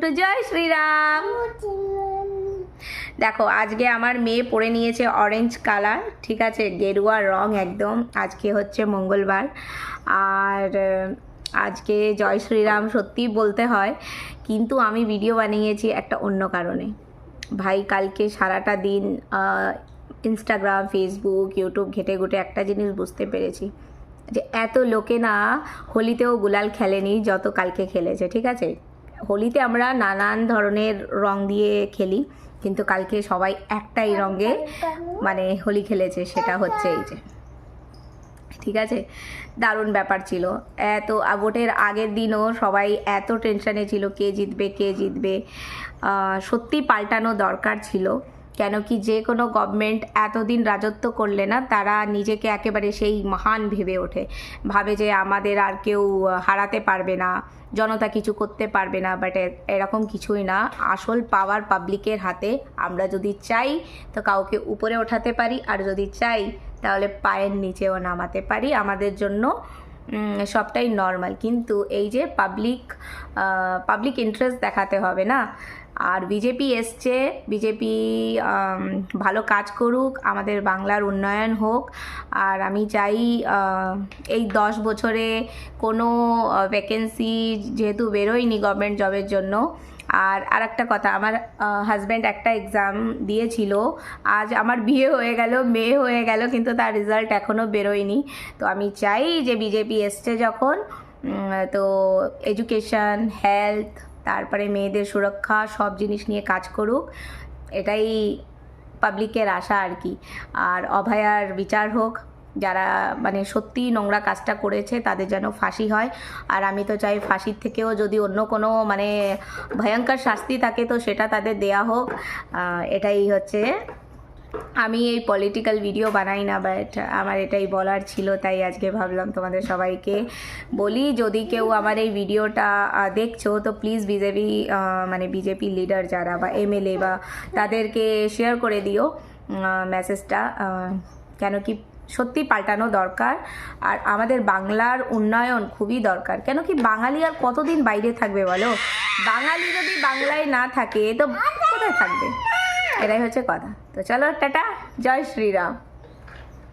Two জয় শ্রীরাম। দেখো আজকে আমার মেয়ে পরে নিয়েছে অরেঞ্জ কালার, ঠিক আছে, গেরুয়া রং একদম। আজকে হচ্ছে মঙ্গলবার, আর আজকে জয় শ্রীরাম সত্যি বলতে হয়, কিন্তু আমি ভিডিও বানিয়েছি একটা অন্য কারণে। ভাই কালকে সারাটা দিন ইনস্টাগ্রাম, ফেসবুক, ইউটিউব ঘেটে ঘুটে একটা জিনিস বুঝতে পেরেছি যে এত লোকে না হোলিতেও গুলাল খেলেনি যত কালকে খেলেছে, ঠিক আছে। হোলিতে আমরা নানান ধরনের রং দিয়ে খেলি, কিন্তু কালকে সবাই একটাই রঙে মানে হোলি খেলেছে, সেটা হচ্ছে এই যে, ঠিক আছে। দারুণ ব্যাপার ছিল। এত ভোটের আগের দিনও সবাই এত টেনশানে ছিল কে জিতবে কে জিতবে। সত্যি পাল্টানো দরকার ছিল, কেন কি যে কোনো গভর্নমেন্ট এতদিন রাজত্ব করলে না তারা নিজেকে একেবারে সেই মহান ভেবে ওঠে, ভাবে যে আমাদের আর কেউ হারাতে পারবে না, জনতা কিছু করতে পারবে না। বাট এরকম কিছুই না, আসল পাওয়ার পাবলিকের হাতে। আমরা যদি চাই তো কাউকে উপরে ওঠাতে পারি, আর যদি চাই তাহলে পায়ের নিচেও নামাতে পারি। আমাদের জন্য সবটাই নর্মাল, কিন্তু এই যে পাবলিক ইন্টারেস্ট দেখাতে হবে না। আর বিজেপি এসছে, বিজেপি ভালো কাজ করুক, আমাদের বাংলার উন্নয়ন হোক। আর আমি চাই এই 10 বছরে কোনো ভ্যাকেন্সি যেহেতু বেরোয়নি গভর্নমেন্ট জবের জন্য। আর একটা কথা, আমার হাজব্যান্ড একটা এক্সাম দিয়েছিল, আজ আমার বিয়ে হয়ে গেল, মেয়ে হয়ে গেল, কিন্তু তার রেজাল্ট এখনও বেরোয়নি। তো আমি চাই যে বিজেপি এসছে যখন, তো এডুকেশন, হেলথ, তারপরে মেয়েদের সুরক্ষা, সব জিনিস নিয়ে কাজ করুক, এটাই পাবলিকের আশা আর কি। আর অভয়ার বিচার হোক, যারা মানে সত্যি নোংরা কাজটা করেছে তাদের যেন ফাঁসি হয়। আর আমি তো চাই ফাঁসির থেকেও যদি অন্য কোনো মানে ভয়ঙ্কর শাস্তি থাকে তো সেটা তাদের দেয়া হোক। এটাই হচ্ছে, আমি এই পলিটিক্যাল ভিডিও বানাই না, বাট আমার এটাই বলার ছিল, তাই আজকে ভাবলাম তোমাদের সবাইকে বলি। যদি কেউ আমার এই ভিডিওটা দেখছো তো প্লিজ বিজেপি লিডার যারা বা এমএলএ বা তাদেরকে শেয়ার করে দিও মেসেজটা, কেন কি সত্যি পাল্টানো দরকার। আর আমাদের বাংলার উন্নয়ন খুবই দরকার, কেন কি বাঙালি আর কতদিন বাইরে থাকবে বলো। বাঙালি যদি বাংলায় না থাকে তো কোথায় থাকবে, এটাই হচ্ছে কথা। তো চলো টাটা, জয় শ্রীরাম।